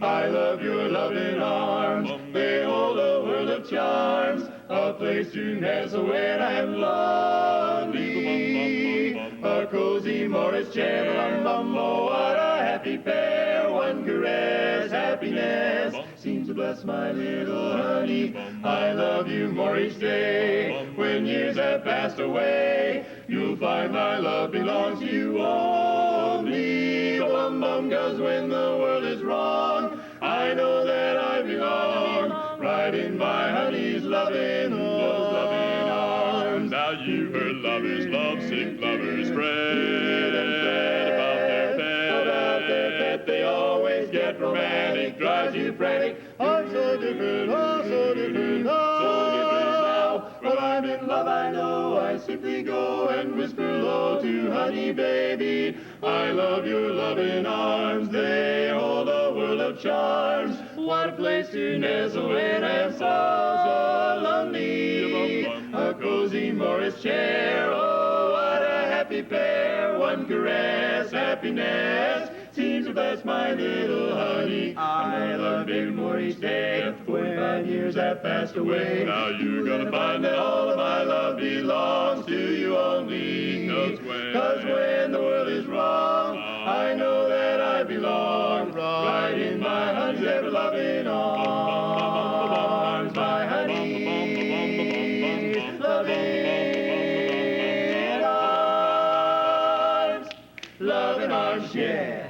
I love your loving arms, they hold a world of charms, a place to nestle when I'm lonely. A cozy Morris chair, oh, what a happy pair, one caress, happiness seems to bless my little honey. I love you more each day, when years have passed away, you'll find my love belongs to you only. Cause when the world is wrong, I know that I belong right in my honey's loving arms. Now you heard lovers, lovesick lovers fret about their pet. They always get romantic, drives you frantic. I'm so different, oh, so different, oh, so different now. When I'm in love, I know I simply go and whisper low to honey, baby. I love your loving arms, they hold a world of charms. What a place to nestle when I'm so lonely. A cozy Morris chair, oh, what a happy pair. One caress, happiness seems to bless my little honey. I love you more each day, 45 years have passed away. Now you're gonna find that all of my love belongs to you only. Cause when the world is wrong, I know that I belong right in my honey's ever-loving arms. My honey's loving arms, yeah.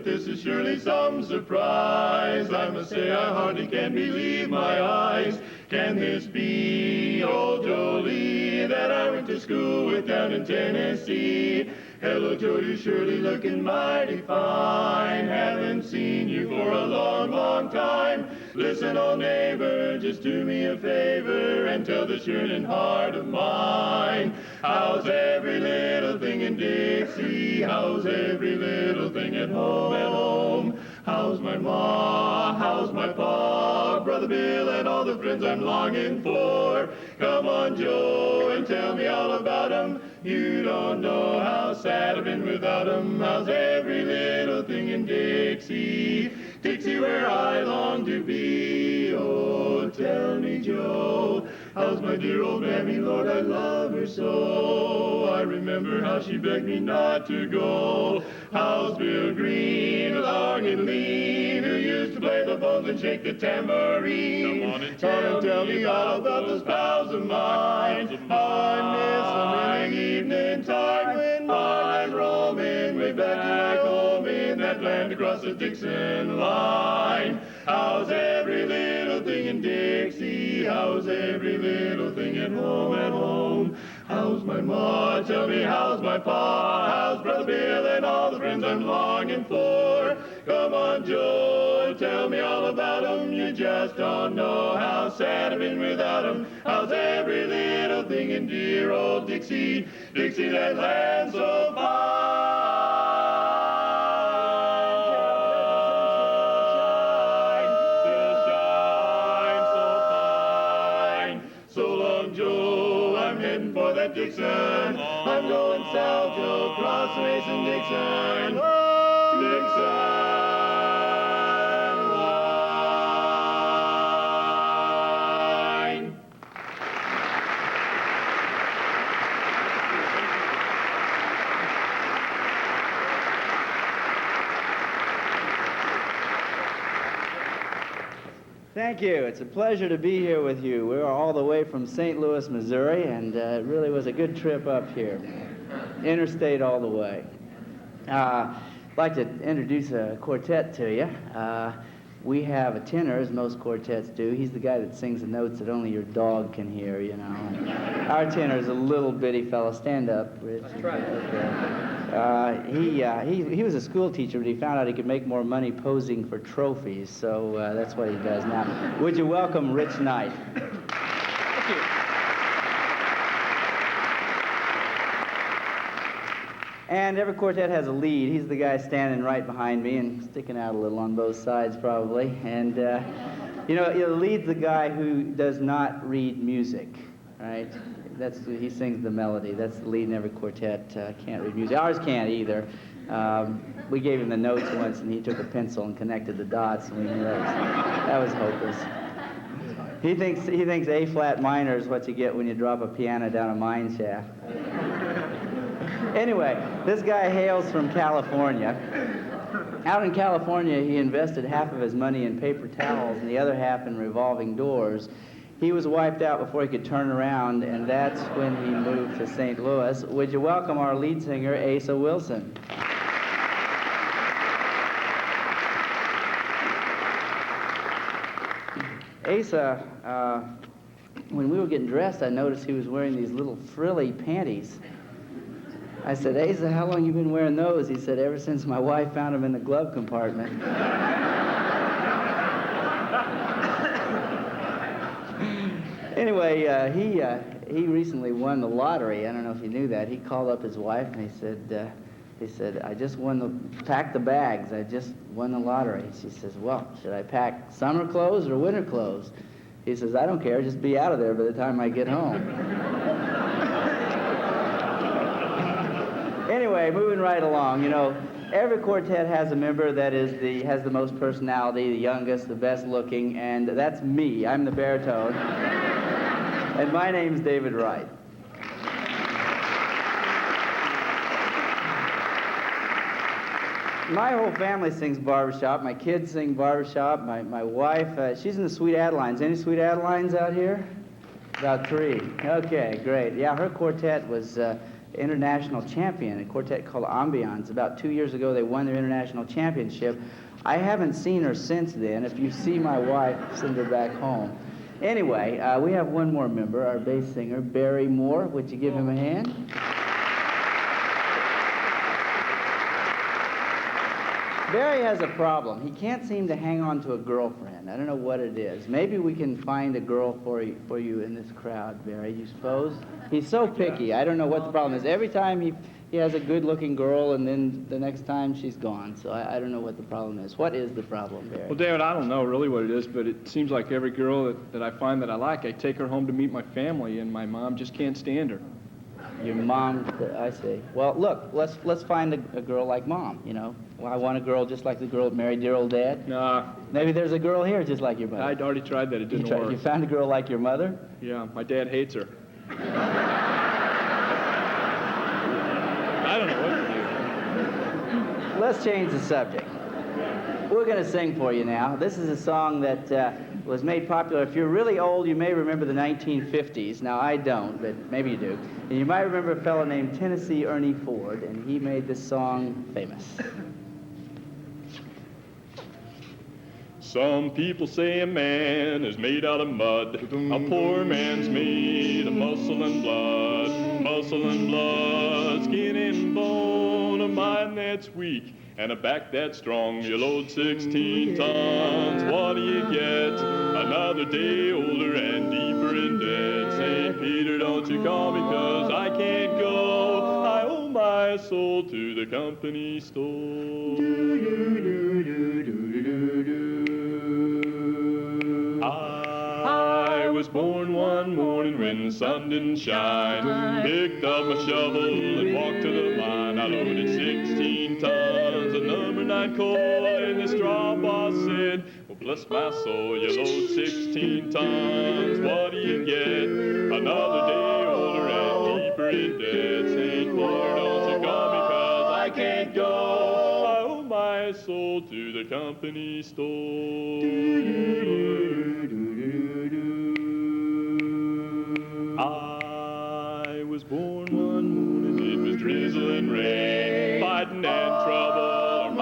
This is surely some surprise. I must say I hardly can believe my eyes. Can this be old Jolie that I went to school with down in Tennessee? Hello, Joe, you're surely looking mighty fine. Haven't seen you for a long, long time. Listen, old neighbor, just do me a favor and tell this yearning heart of mine. How's every little thing in Dixie? How's every little thing at home? How's my ma? How's my pa? Brother Bill and all the friends I'm longing for. Come on, Joe, and tell me all about 'em. You don't know how sad I've been without 'em. How's every little thing in Dixie? Dixie, where I long to be. Oh, tell me, Joe, how's my dear old mammy? Lord, I love her so. I remember how she begged me not to go. How's Bill Green, long and lean, who used to play the bones and shake the tambourine? Come on and tell me all about those pals of mine. How I miss them in the evening time when I'm roaming way back to my home in that land across the Dixon line. How's every little thing in Dixie? How's every little thing at home? How's my ma? Tell me, how's my pa? How's Brother Bill and all the friends I'm longing for? Come on, Joe, tell me all about 'em. You just don't know how sad I've been without 'em. How's every little thing in dear old Dixie? Dixie, that land so fine. Still shines so fine. So long, Joe, I'm heading for that Dixon. I'm going south, Joe, across Mason-Dixon. Dixon. Thank you. It's a pleasure to be here with you. We're all the way from St. Louis, Missouri, and it really was a good trip up here. Interstate all the way. I'd like to introduce a quartet to you. We have a tenor, as most quartets do. He's the guy that sings the notes that only your dog can hear, you know. And our tenor is a little bitty fella. Stand up, Rich. Let's try it. Okay. He was a school teacher, but he found out he could make more money posing for trophies, so that's what he does now. Would you welcome Rich Knight? Thank you. And every quartet has a lead. He's the guy standing right behind me and sticking out a little on both sides, probably. And, you know, the lead's the guy who does not read music, right? He sings the melody. That's the lead in every quartet. Can't read music. Ours can't either. We gave him the notes once, and he took a pencil and connected the dots, and we knew that was hopeless. He thinks A-flat minor is what you get when you drop a piano down a mine shaft. Anyway, this guy hails from California. Out in California, he invested half of his money in paper towels and the other half in revolving doors. He was wiped out before he could turn around, and that's when he moved to St. Louis. Would you welcome our lead singer, Asa Wilson? Asa, when we were getting dressed, I noticed he was wearing these little frilly panties. I said, Asa, how long you been wearing those? He said, ever since my wife found them in the glove compartment. Anyway, he recently won the lottery. I don't know if you knew that. He called up his wife and he said, I just packed the bags. I just won the lottery. She says, well, should I pack summer clothes or winter clothes? He says, I don't care. Just be out of there by the time I get home. Anyway, moving right along, you know, every quartet has a member that has the most personality, the youngest, the best looking, and that's me. I'm the baritone. And my name's David Wright. My whole family sings barbershop. My kids sing barbershop. My wife, she's in the Sweet Adelines. Any Sweet Adelines out here? About 3. Okay, great. Yeah, her quartet was international champion, a quartet called Ambiance. About 2 years ago, they won their international championship. I haven't seen her since then. If you see my wife, send her back home. Anyway, we have one more member, our bass singer, Barry Moore. Would you give him a hand? Barry has a problem. He can't seem to hang on to a girlfriend. I don't know what it is. Maybe we can find a girl for you in this crowd, Barry, you suppose? He's so picky. I don't know what the problem is. Every time he has a good-looking girl, and then the next time she's gone. So I don't know what the problem is. What is the problem, Barry? Well, David, I don't know really what it is, but it seems like every girl that I find that I like, I take her home to meet my family, and my mom just can't stand her. Your mom, I see. Well, look, let's find a girl like Mom, you know. Well, I want a girl just like the girl that married your old dad. Nah. Maybe there's a girl here just like your mother. I'd already tried that. It didn't work. You found a girl like your mother? Yeah, my dad hates her. I don't know what to do. Let's change the subject. We're going to sing for you now. This is a song that was made popular. If you're really old, you may remember the 1950s. Now, I don't, but maybe you do. And you might remember a fellow named Tennessee Ernie Ford, and he made this song famous. Some people say a man is made out of mud. A poor man's made of muscle and blood. Muscle and blood, skin and bone, a mind that's weak and a back that's strong. You load 16 tons, what do you get? Another day older and deeper in debt. St. Peter, don't you call me 'cause I can't go. I owe my soul to the company store. I was born one morning when the sun didn't shine. Picked up my shovel and walked to the mine. I loaded 16 tons of number 9 coal, and the straw boss said, well, bless my soul, you load 16 tons. What do you get? Another day older and deeper in debt. St. Peter, don't you call me 'cause I can't go. I owe my soul to the company store. I was born one morning, it was drizzling rain, fighting and trouble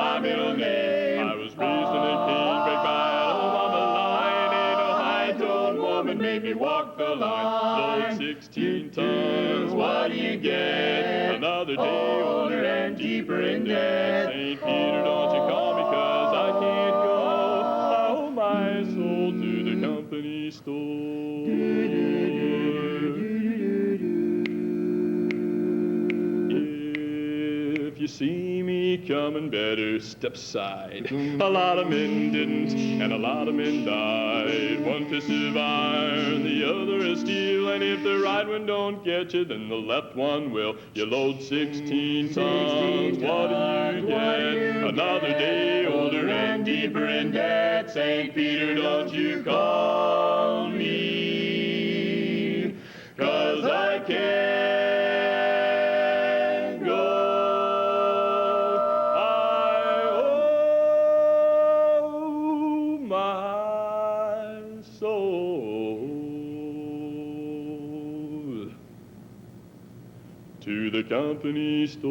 made me walk the line. Load 16 tons, what do you get? Another day older and deeper in debt. St. Peter, don't you call me 'cause I can't go. I owe my soul to the company store. If you see me coming, better step aside. A lot of men didn't, and a lot of men died. One fist of iron, the other is steel, and if the right one don't get you, then the left one will. You load 16 tons, what do you get? Another day older and deeper in debt. St. Peter, don't you call me, 'cause I can't go. I owe my soul to the company store.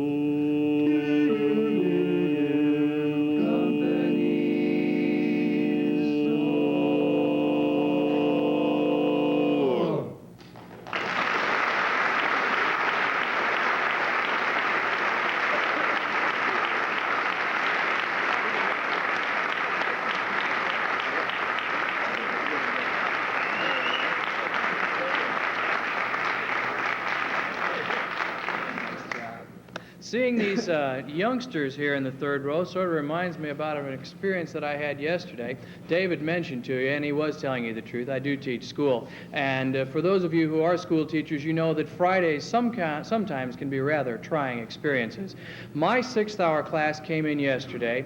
Seeing these youngsters here in the third row sort of reminds me about an experience that I had yesterday. David mentioned to you, and he was telling you the truth, I do teach school. And for those of you who are school teachers, you know that Fridays sometimes can be rather trying experiences. My 6th hour class came in yesterday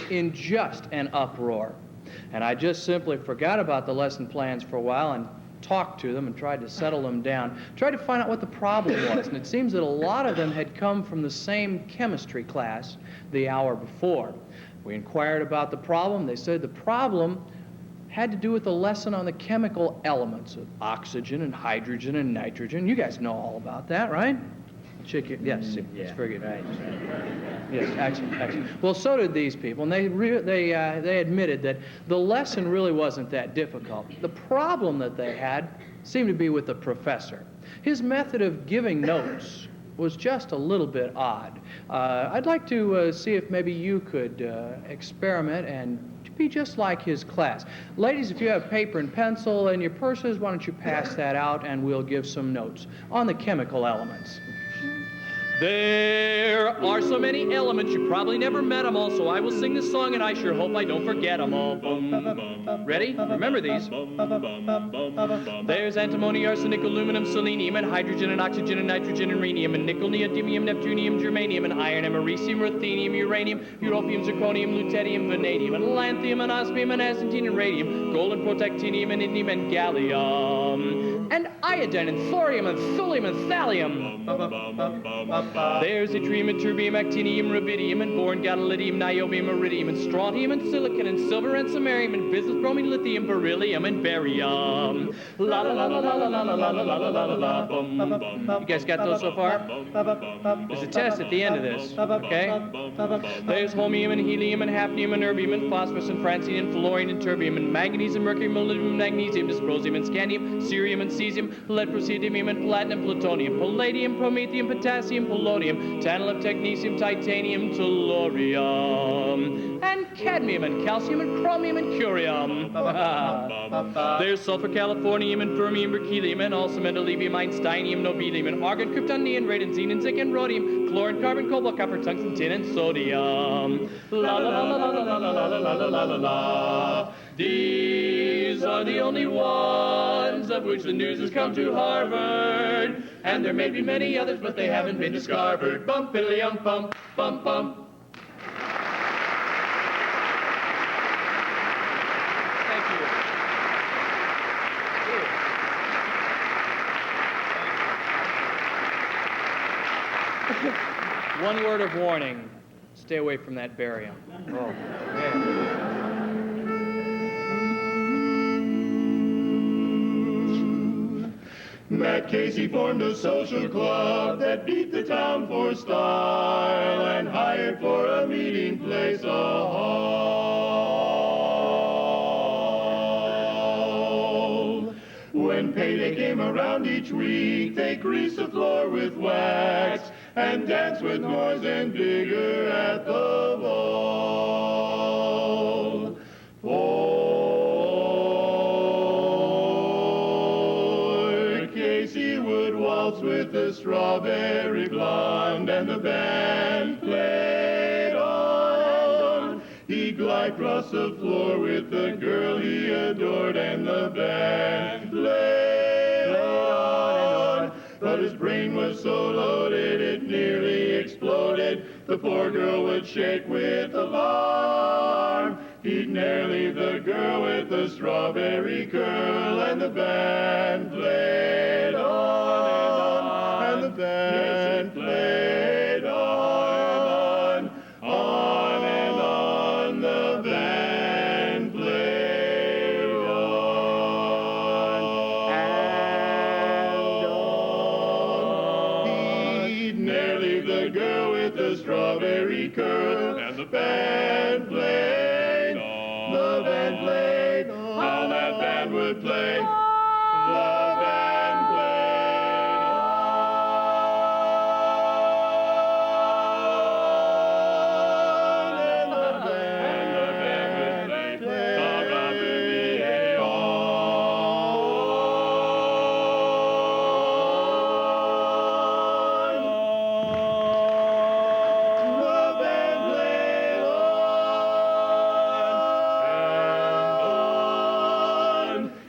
in just an uproar. And I just simply forgot about the lesson plans for a while and talked to them and tried to settle them down, tried to find out what the problem was. And it seems that a lot of them had come from the same chemistry class the hour before. We inquired about the problem. They said the problem had to do with the lesson on the chemical elements of oxygen and hydrogen and nitrogen. You guys know all about that, right? Yes, it's very good. Right. Yes, excellent. Well, so did these people, and they admitted that the lesson really wasn't that difficult. The problem that they had seemed to be with the professor. His method of giving notes was just a little bit odd. I'd like to see if maybe you could experiment and be just like his class. Ladies, if you have paper and pencil in your purses, why don't you pass that out and we'll give some notes on the chemical elements. There are so many elements, you probably never met them all, so I will sing this song and I sure hope I don't forget them all. Ready? Remember these. There's antimony, arsenic, aluminum, selenium, and hydrogen, and oxygen, and nitrogen, and rhenium, and nickel, neodymium, neptunium, germanium, and iron, and americium, ruthenium, uranium, europium, zirconium, lutetium, vanadium, and lanthium, and osmium, and astatine, and radium, gold, and protactinium, and indium, and gallium, and iodine, and thorium, and thulium, and thallium. There's yttrium and terbium, actinium, rubidium, and boron, gadolinium, niobium, iridium, and strontium, and silicon, and silver, and samarium, and bismuth, bromine, lithium, beryllium, and barium. La la la la la la la la la la la la la bum bum. You guys got those so far? There's a test at the end of this, okay? There's holmium, and helium, and hafnium, and erbium, and phosphorus, and francium, and fluorine, and terbium, and manganese, and mercury, molybdenum, magnesium, dysprosium, and scandium, cerium, and cesium, lead, praseodymium, and platinum, plutonium, palladium, promethium, potassium, polonium, tantalum, technetium, titanium, tellurium, and cadmium, and calcium, and chromium, and curium. There's sulfur, californium, and fermium, berkelium, and also mendelevium, einsteinium, nobelium, and argon, krypton, neon, radon, xenon, zinc, and rhodium, chlorine, carbon, cobalt, copper, tungsten, tin, and sodium. La la la la la la la la la la la la la. These are the only ones of which the news has come to Harvard. And there may be many others, but they haven't been discovered. Bum, piddly-um, bum, bum, bum. Thank you. One word of warning. Stay away from that barium. Oh, man. Matt Casey formed a social club that beat the town for style and hired for a meeting place a hall. When when payday came around each week, they greased the floor with wax and danced with noise and vigor at the ball. For Casey would waltz with the strawberry blonde, and the band played on. He'd glide across the floor with the girl he adored, and the band played on. But his brain was so loaded it nearly exploded. The poor girl would shake with alarm. He'd ne'er leave the girl with the strawberry curl, and the band played on, and the band played on, and on, the band played on, and on. He'd ne'er leave the girl with the strawberry curl, and the band played, the band played, how that band would play, the band played on, and the band would play,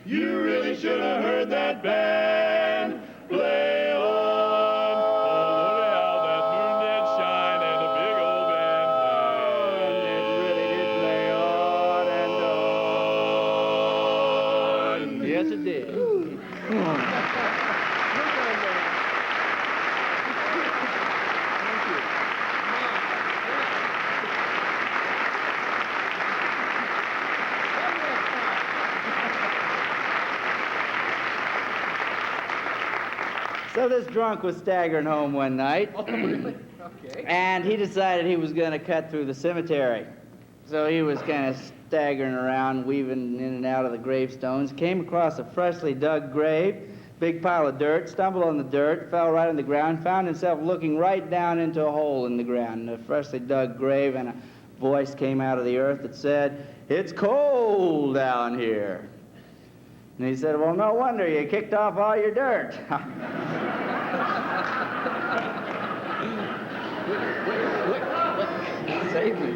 you really should have heard that band play on. Oh, look how that moon did shine and the big old band played. It really did play on and on. Yes, it did. So this drunk was staggering home one night. Oh, really? Okay. And he decided he was going to cut through the cemetery. So he was kind of staggering around, weaving in and out of the gravestones, came across a freshly dug grave, big pile of dirt, stumbled on the dirt, fell right on the ground, found himself looking right down into a hole in the ground, a freshly dug grave, and a voice came out of the earth that said, "It's cold down here." And he said, "Well, no wonder you kicked off all your dirt." Save me.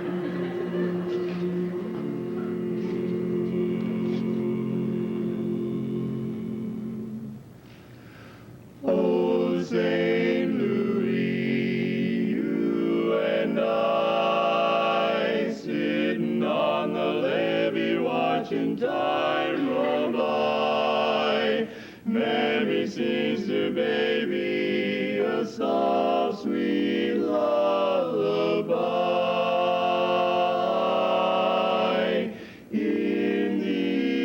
Oh, St. Louis, you and I, sitting on the levee watching time roll by. Mammy sings to baby a soft, sweet lullaby. In the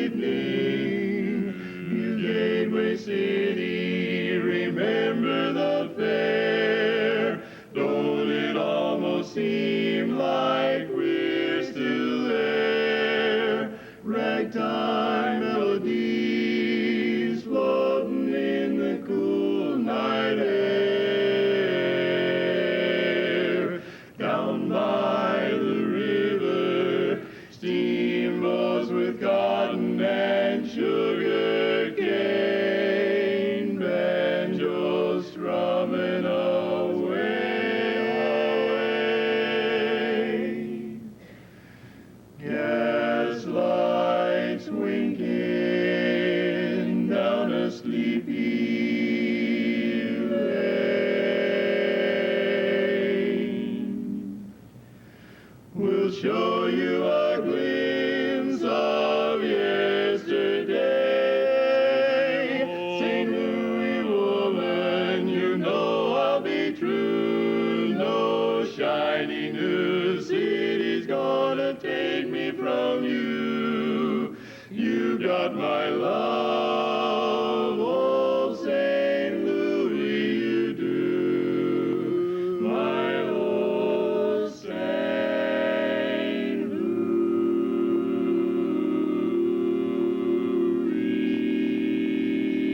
evening, you Gateway City, remember the fair. Don't it almost seem like we're still there? Ragtime melodies floating in the cool night air. Down by the river, steamboats with cotton and sugar cane, banjos strumming away. Gas lights winking down a sleepy lane. We'll show you a glimpse of yesterday. St. Louis woman, you know I'll be true. No shiny new city's gonna take me from you. You got my love, oh St. Louis, you do. My old St. Louis.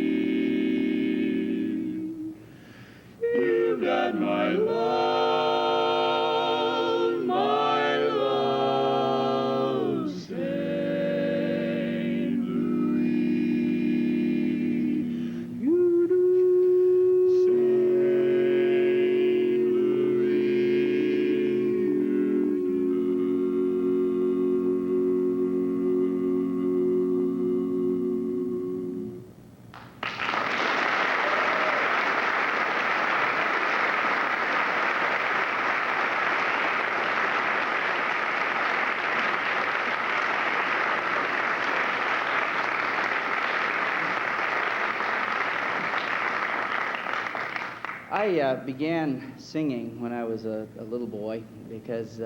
I began singing when I was a little boy because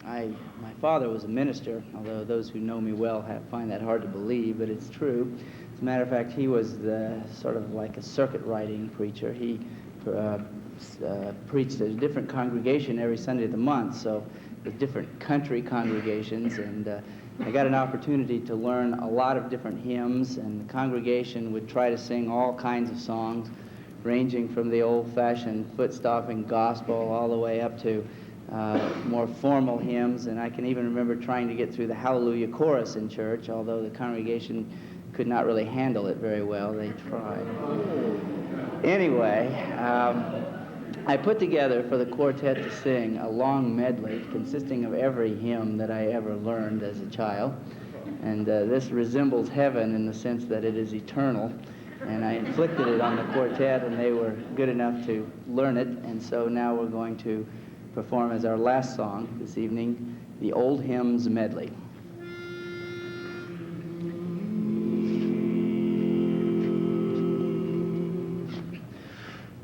my father was a minister, although those who know me well find that hard to believe, but it's true. As a matter of fact, he was sort of like a circuit riding preacher. He preached at a different congregation every Sunday of the month, so with different country congregations, and I got an opportunity to learn a lot of different hymns, and the congregation would try to sing all kinds of songs, ranging from the old-fashioned foot-stomping gospel all the way up to more formal hymns, and I can even remember trying to get through the Hallelujah chorus in church, although the congregation could not really handle it very well. They tried. Anyway, I put together for the quartet to sing a long medley consisting of every hymn that I ever learned as a child, and this resembles heaven in the sense that it is eternal. And I inflicted it on the quartet, and they were good enough to learn it, and so now we're going to perform as our last song this evening, the Old Hymns Medley.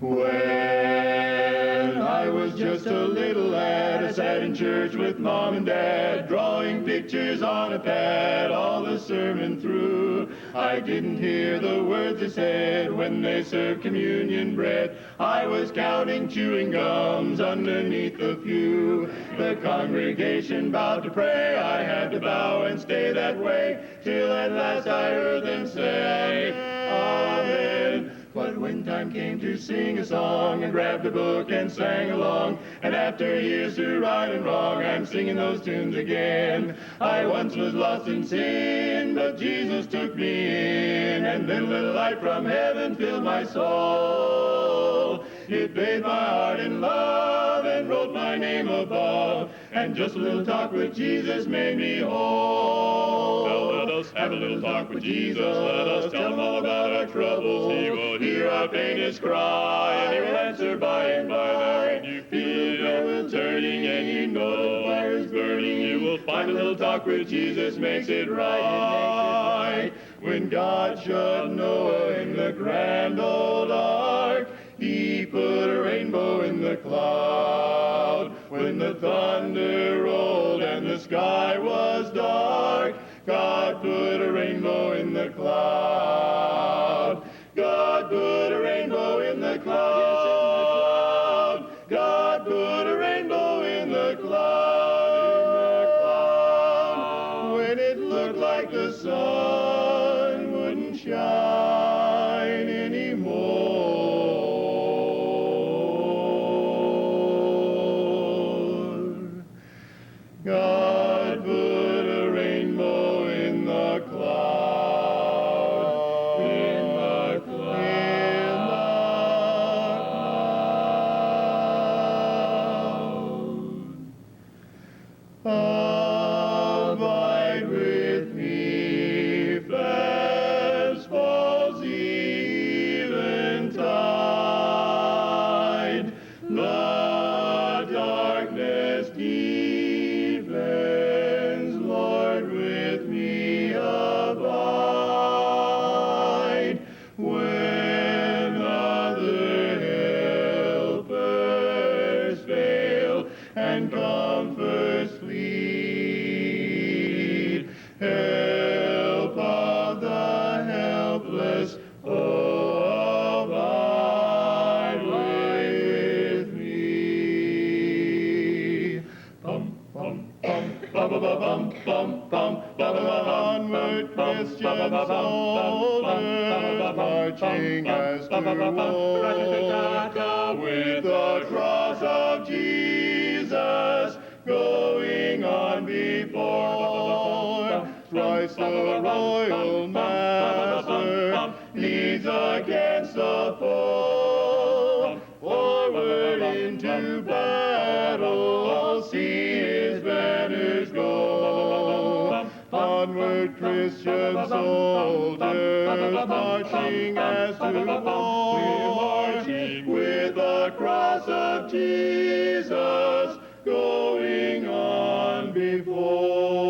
When I was just a little lad, I sat in church with Mom and Dad, drawing pictures on a pad all the sermon through. I didn't hear the words they said when they served communion bread. I was counting chewing gums underneath the pew. The congregation bowed to pray. I had to bow and stay that way till at last I heard them say, Amen. But when time came to sing a song, I grabbed a book and sang along. And after years through right and wrong, I'm singing those tunes again. I once was lost in sin, but Jesus took me in. And then a little light from heaven filled my soul. It bathed my heart in love and wrote my name above. And just a little talk with Jesus made me whole. Now let us have a little talk with Jesus. Let us tell him all about our troubles. He will hear our faintest cry, and he will answer by and by. When you feel your wheel turning and you know the fire is burning, you will find a little talk with Jesus makes it right. When God shut Noah in the grand old ark, he put a rainbow in the cloud. When the thunder rolled and the sky was dark, God put a rainbow in the cloud. God put a rainbow in the cloud. God put a rainbow in the cloud. When it looked like the sun wouldn't shine anymore, God put a rainbow in the cloud, in the cloud. Abide with me, fast falls eventide. The darkness deepens, Lord, with me abide. When other helpers fail and comforts flee, help of the helpless, oh, abide with me. Bum, bum, bum, bum, bum, bum, bum, bum, bum, onward Christian soldiers marching as to war, with the cross of Jesus going on before. Thrice the royal master leads against the foe. Forward into battle, see his banners go. Onward Christian soldiers marching as to war, with the cross of Jesus going on before.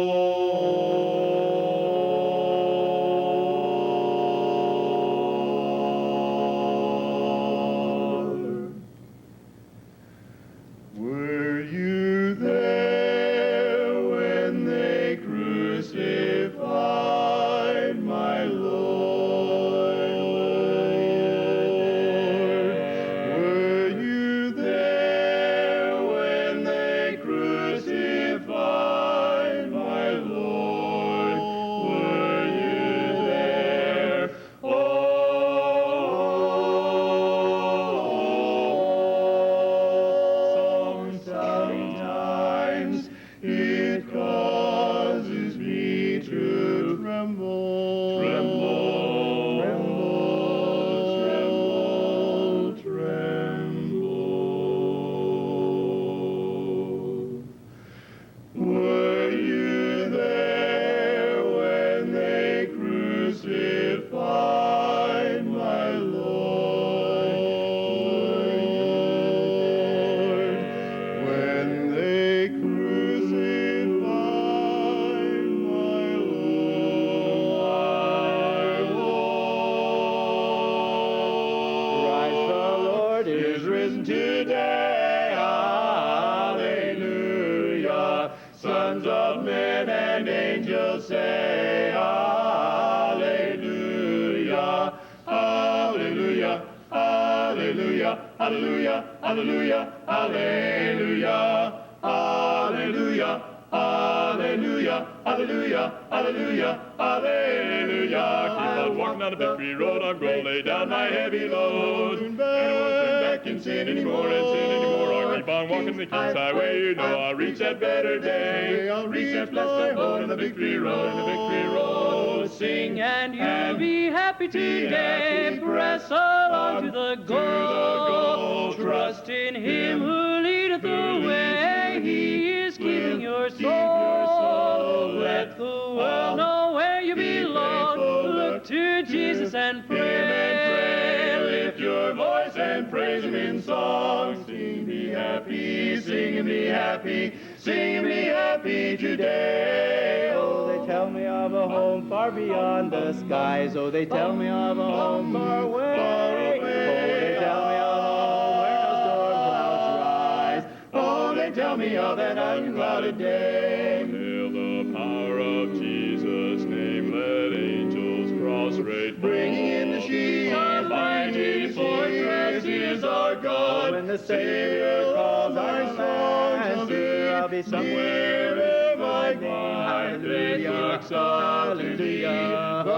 hallelujah, hallelujah, hallelujah, hallelujah, hallelujah, hallelujah, hallelujah, hallelujah. Keep on walking down the victory road, I'm gonna lay down my heavy load. And I won't turn back and sin anymore, And sin anymore, I'll keep on walking the King's highway, you know I'll reach that better day. I'll reach that blessed abode in the victory road, in the victory road. Sing and you'll be happy today. happy, Press along to the goal. goal. Trust in Him who leadeth the way. He is keeping your soul. Let the world know where you belong. Look to Jesus and pray. Lift your voice and praise Him in song. Sing, be happy, sing and be happy, sing and be happy today. Oh, they tell me of a home far beyond the skies. Oh, they tell me of a home far away. Oh, they tell me of a home where no storm clouds rise. Oh, they tell me of that unclouded day. Hail the power of Jesus' name, let angels prostrate. Bringing in the sheep, Our mighty fortress is our God. When the Savior calls our song, I'll be somewhere near my Hallelujah, hallelujah, The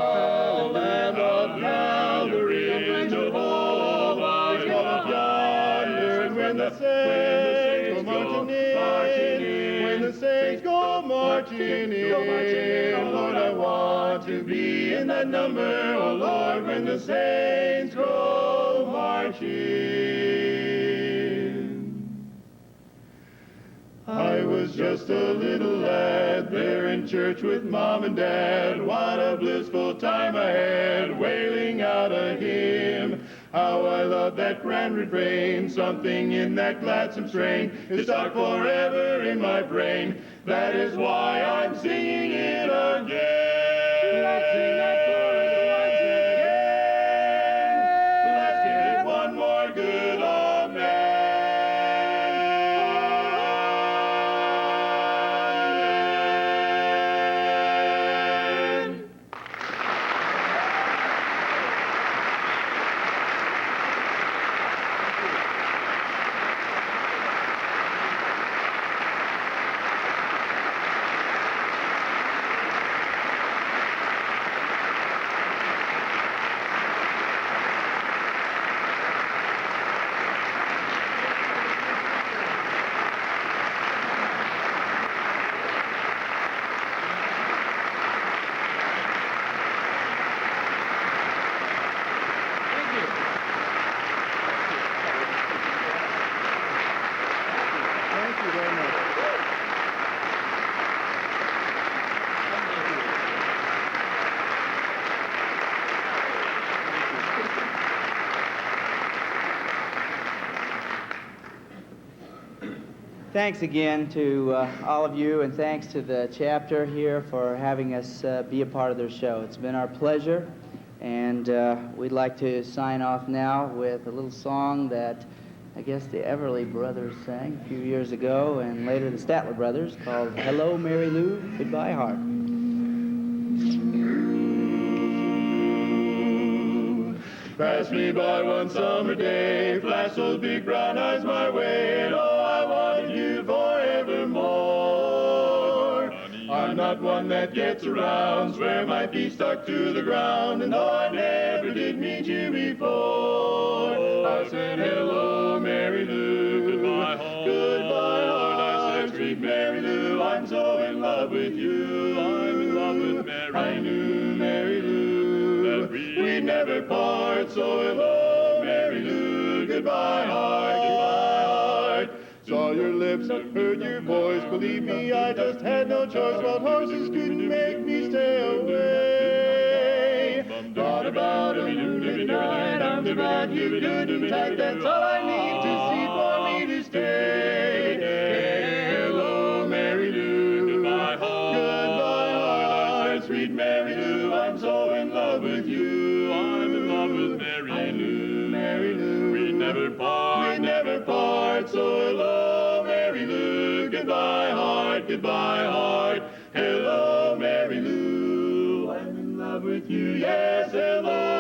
Lamb of Calvary, Jehovah, God yonder. And when the saints go marching in, when the saints go marching in, Lord, I want to be in that number, oh Lord, when the saints go marching. I was just a little lad there in church with Mom and Dad. What a blissful time I had, wailing out a hymn. How I love that grand refrain, something in that gladsome strain is stuck forever in my brain. That is why I'm singing it again. Let's sing that chorus once again. Let's give it one more good amen. Thank you very much. Thanks again to all of you, and thanks to the chapter here for having us be a part of their show. It's been our pleasure, and we'd like to sign off now with a little song that I guess the Everly Brothers sang a few years ago, and later the Statler Brothers, called Hello, Mary Lou, Goodbye, Heart. Pass me by one summer day, flash those big brown eyes my way, and oh, I wanted you forevermore. I'm not one that gets around, swear my feet stuck to the ground, and though I never did meet you before, I said, hello, Mary Lou, Goodbye, heart. I said, sweet Mary Lou, I'm so in love with you. I'm in love with Mary. I knew, Mary Lou, That we'd never part, so hello, Mary Lou, goodbye, heart, goodbye, heart. Saw your lips, heard your voice, believe me, I just had no choice, wild horses couldn't make me stay away. Thought about a night, arms around you, good and tight, that's all I need to see for me to stay. Hello, Mary Lou, Goodbye, heart. goodbye, heart, sweet Mary Lou, I'm so in love with you. I'm in love with Mary Lou. Mary Lou, We never part. we never part, so hello, Mary Lou, goodbye, heart, goodbye, heart. Hello, Mary Lou, I'm in love with you, yes, hello.